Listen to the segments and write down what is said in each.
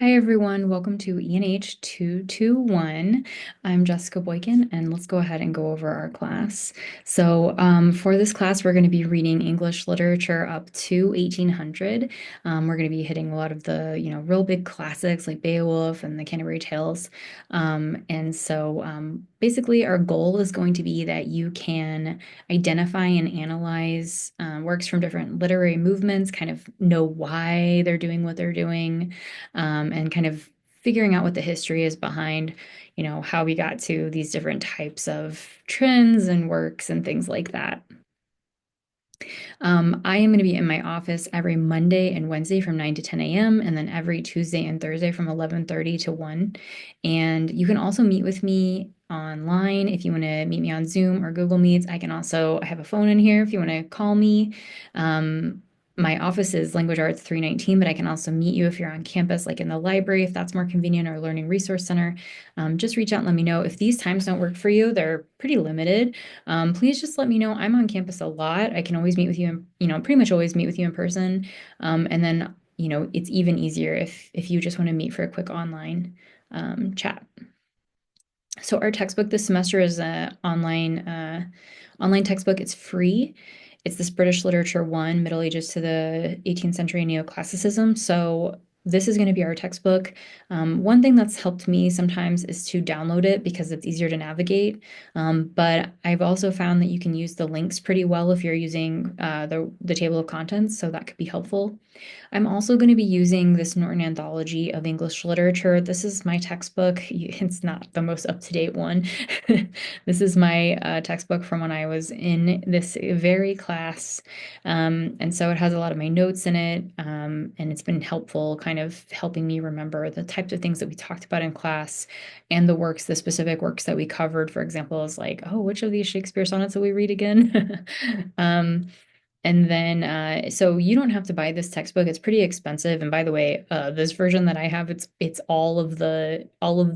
Hi everyone, welcome to ENH221. I'm Jessica Boykin, and let's go ahead and go over our class. For this class, we're going to be reading English literature up to 1800. We're going to be hitting a lot of the, real big classics like Beowulf and the Canterbury Tales. Basically, our goal is going to be that you can identify and analyze works from different literary movements, kind of know why they're doing what they're doing, and kind of figuring out what the history is behind, how we got to these different types of trends and works and things like that. I am going to be in my office every Monday and Wednesday from 9 to 10 a.m. and then every Tuesday and Thursday from 11:30 to 1. And you can also meet with me online if you want to meet me on Zoom or Google Meets. I have a phone in here if you want to call me. Um, my office is Language Arts 319, but I can also meet you if you're on campus, like in the library, if that's more convenient, or Learning Resource Center. Just reach out and let me know. If these times don't work for you, they're pretty limited. Please just let me know. I'm on campus a lot. I can always meet with you, pretty much always meet with you in person. And then, it's even easier if you just want to meet for a quick online chat. So our textbook this semester is a online textbook. It's free. It's this British Literature 1, Middle Ages to the 18th Century Neoclassicism. So this is going to be our textbook. One thing that's helped me sometimes is to download it because it's easier to navigate. But I've also found that you can use the links pretty well if you're using the table of contents, so that could be helpful. I'm also going to be using this Norton Anthology of English Literature. This is my textbook. It's not the most up-to-date one. This is my textbook from when I was in this very class. And so it has a lot of my notes in it, and it's been helpful, kind of helping me remember the types of things that we talked about in class and the specific works that we covered. For example, is like, oh, which of these Shakespeare sonnets will we read again? So you don't have to buy this textbook. It's pretty expensive. And by the way, this version that I have, it's all of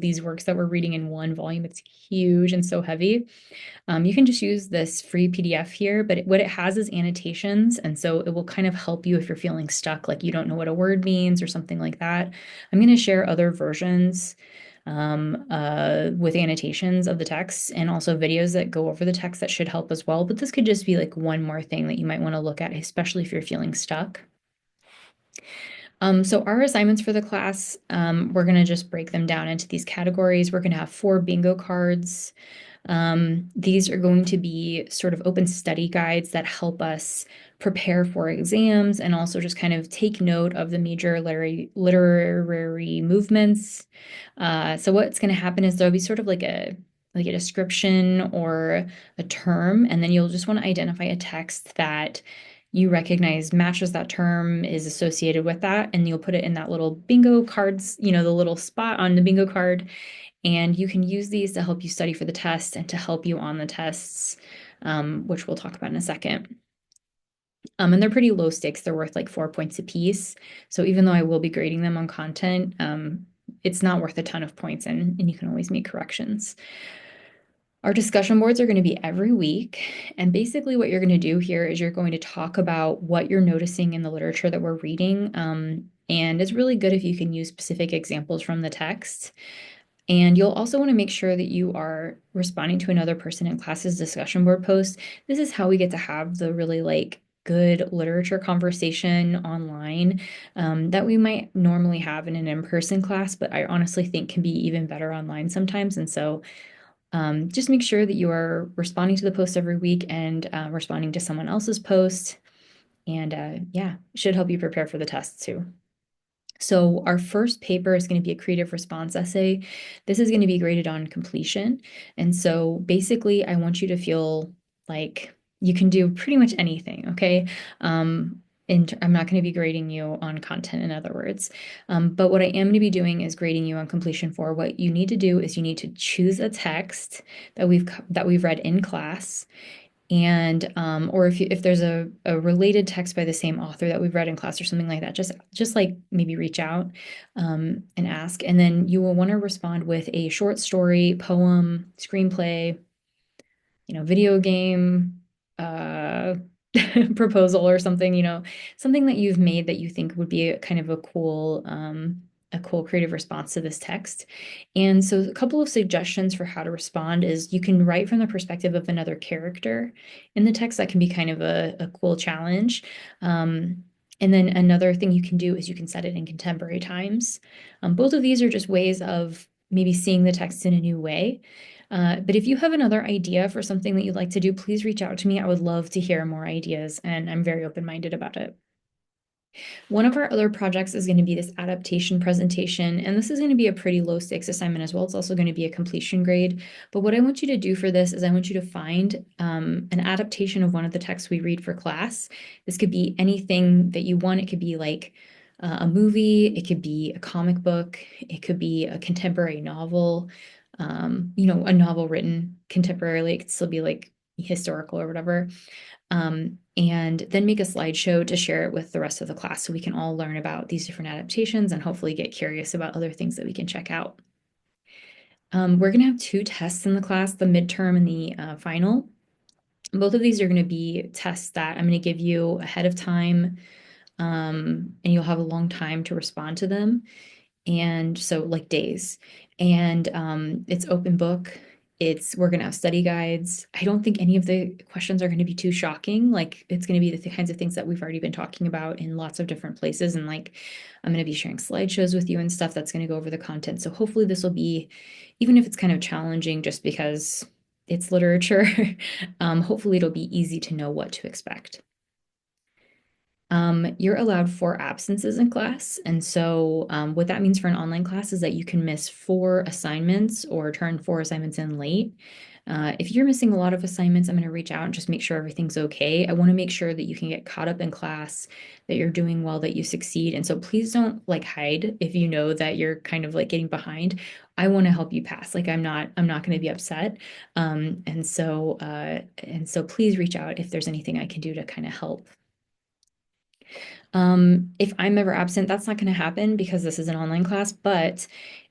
these works that we're reading in one volume. It's huge and so heavy. You can just use this free PDF here, but what it has is annotations, and so it will kind of help you if you're feeling stuck, like you don't know what a word means or something like that. I'm going to share other versions with annotations of the text and also videos that go over the text that should help as well. But this could just be like one more thing that you might want to look at, especially if you're feeling stuck. So our assignments for the class, we're going to just break them down into these categories. We're going to have 4 bingo cards. These are going to be sort of open study guides that help us prepare for exams and also just kind of take note of the major literary movements. So what's going to happen is there'll be sort of like a description or a term, and then you'll just want to identify a text that you recognize matches that term, is associated with that, and you'll put it in that little bingo cards, the little spot on the bingo card. And you can use these to help you study for the test and to help you on the tests, which we'll talk about in a second. And they're pretty low stakes. They're worth like 4 points a piece. So even though I will be grading them on content, it's not worth a ton of points, and you can always make corrections. Our discussion boards are going to be every week. And basically, what you're going to do here is you're going to talk about what you're noticing in the literature that we're reading. And it's really good if you can use specific examples from the text. And you'll also want to make sure that you are responding to another person in class's discussion board post. This is how we get to have the really good literature conversation online that we might normally have in an in-person class, but I honestly think can be even better online sometimes. And so just make sure that you are responding to the post every week and responding to someone else's post. And yeah, should help you prepare for the test too. So our first paper is going to be a creative response essay. This is going to be graded on completion. And so basically, I want you to feel like you can do pretty much anything, okay? And I'm not going to be grading you on content, in other words. But what I am going to be doing is grading you on completion for what you need to do is you need to choose a text that we've read in class, and or if there's a related text by the same author that we've read in class or something like that, just like maybe reach out and ask. And then you will want to respond with a short story, poem, screenplay, video game, proposal or something, something that you've made that you think would be a kind of a cool a cool creative response to this text. And so a couple of suggestions for how to respond is you can write from the perspective of another character in the text. That can be kind of a cool challenge. And then another thing you can do is you can set it in contemporary times. Both of these are just ways of maybe seeing the text in a new way. But if you have another idea for something that you'd like to do, please reach out to me. I would love to hear more ideas, and I'm very open-minded about it. One of our other projects is going to be this adaptation presentation, and this is going to be a pretty low stakes assignment as well. It's also going to be a completion grade. But what I want you to do for this is I want you to find an adaptation of one of the texts we read for class. This could be anything that you want. It could be like a movie, it could be a comic book, it could be a contemporary novel, a novel written contemporarily. It could still be like historical or whatever. And then make a slideshow to share it with the rest of the class so we can all learn about these different adaptations and hopefully get curious about other things that we can check out. We're going to have 2 tests in the class, the midterm and the final. Both of these are going to be tests that I'm going to give you ahead of time, and you'll have a long time to respond to them. And so like days. And it's open book. We're gonna have study guides. I don't think any of the questions are going to be too shocking. Like it's going to be the kinds of things that we've already been talking about in lots of different places. And like I'm going to be sharing slideshows with you and stuff that's going to go over the content. So hopefully this will be, even if it's kind of challenging just because it's literature, hopefully it'll be easy to know what to expect. You're allowed 4 absences in class. And so what that means for an online class is that you can miss 4 assignments or turn 4 assignments in late. If you're missing a lot of assignments, I'm going to reach out and just make sure everything's okay. I want to make sure that you can get caught up in class, that you're doing well, that you succeed. And so please don't like hide if you know that you're kind of like getting behind. I want to help you pass. Like I'm not going to be upset. And so please reach out if there's anything I can do to kind of help. If I'm ever absent, that's not going to happen because this is an online class. But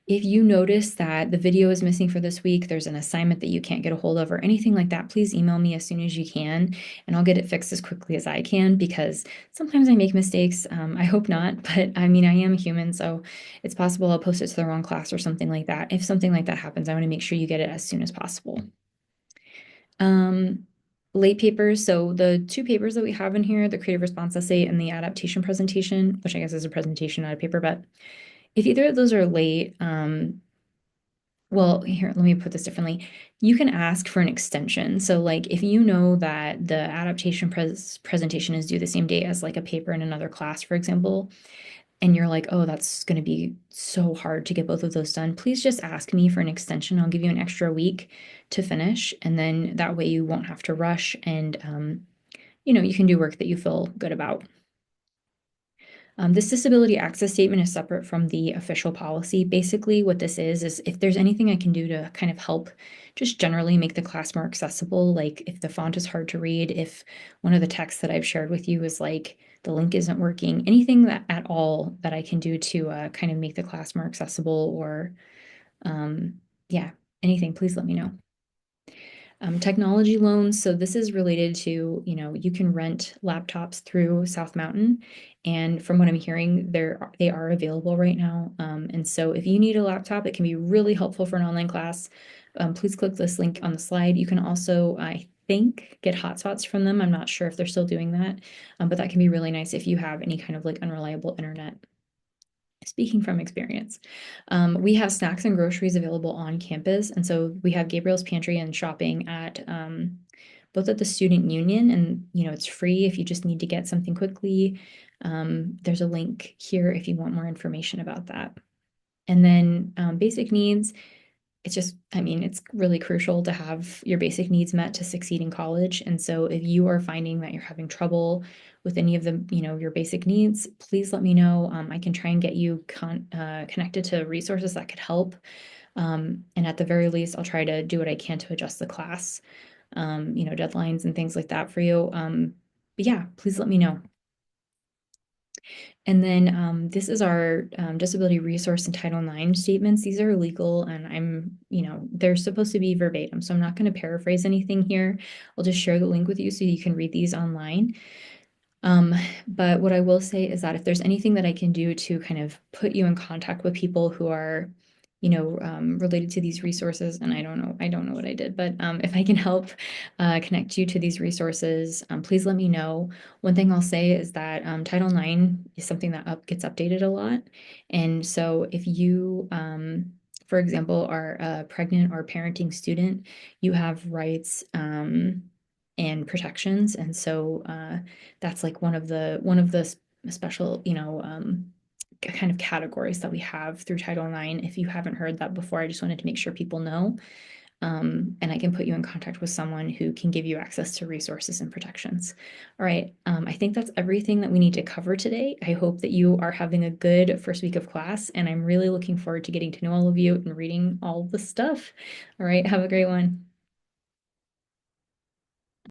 if you notice that the video is missing for this week, there's an assignment that you can't get a hold of or anything like that, please email me as soon as you can, and I'll get it fixed as quickly as I can because sometimes I make mistakes. I hope not, but I mean, I am a human, so it's possible I'll post it to the wrong class or something like that. If something like that happens, I want to make sure you get it as soon as possible. Late papers. So the 2 papers that we have in here, the creative response essay and the adaptation presentation, which I guess is a presentation, not a paper, but if either of those are late, well, here, let me put this differently. You can ask for an extension. So like if you know that the adaptation presentation is due the same day as like a paper in another class, for example, and you're like, oh, that's going to be so hard to get both of those done, please just ask me for an extension. I'll give you an extra week to finish. And then that way you won't have to rush and, you can do work that you feel good about. This disability access statement is separate from the official policy. Basically, what this is if there's anything I can do to kind of help just generally make the class more accessible, like if the font is hard to read, if one of the texts that I've shared with you is like the link isn't working, anything that at all that I can do to kind of make the class more accessible or yeah, anything, please let me know. Technology loans. So this is related to, you can rent laptops through South Mountain. And from what I'm hearing, they are available right now. And so if you need a laptop, it can be really helpful for an online class. Please click this link on the slide. You can also, I think, get hotspots from them. I'm not sure if they're still doing that, but that can be really nice if you have any kind of like unreliable internet. Speaking from experience, we have snacks and groceries available on campus. And so we have Gabriel's Pantry and shopping at both at the Student Union, and it's free if you just need to get something quickly. There's a link here if you want more information about that. And then basic needs, it's really crucial to have your basic needs met to succeed in college. And so if you are finding that you're having trouble with any of the, your basic needs, please let me know. I can try and get you connected to resources that could help. And at the very least, I'll try to do what I can to adjust the class, deadlines and things like that for you. But yeah, please let me know. And then this is our disability resource and Title IX statements. These are legal and they're supposed to be verbatim. So I'm not going to paraphrase anything here. I'll just share the link with you so you can read these online. Um, but what I will say is that if there's anything that I can do to kind of put you in contact with people who are, related to these resources, and I don't know what I did, but if I can help connect you to these resources, please let me know. One thing I'll say is that Title IX is something that gets updated a lot. And so if you, for example, are a pregnant or parenting student, you have rights and protections. And so that's like one of the special, kind of categories that we have through Title IX. If you haven't heard that before, I just wanted to make sure people know. And I can put you in contact with someone who can give you access to resources and protections. All right. I think that's everything that we need to cover today. I hope that you are having a good first week of class, and I'm really looking forward to getting to know all of you and reading all the stuff. All right. Have a great one.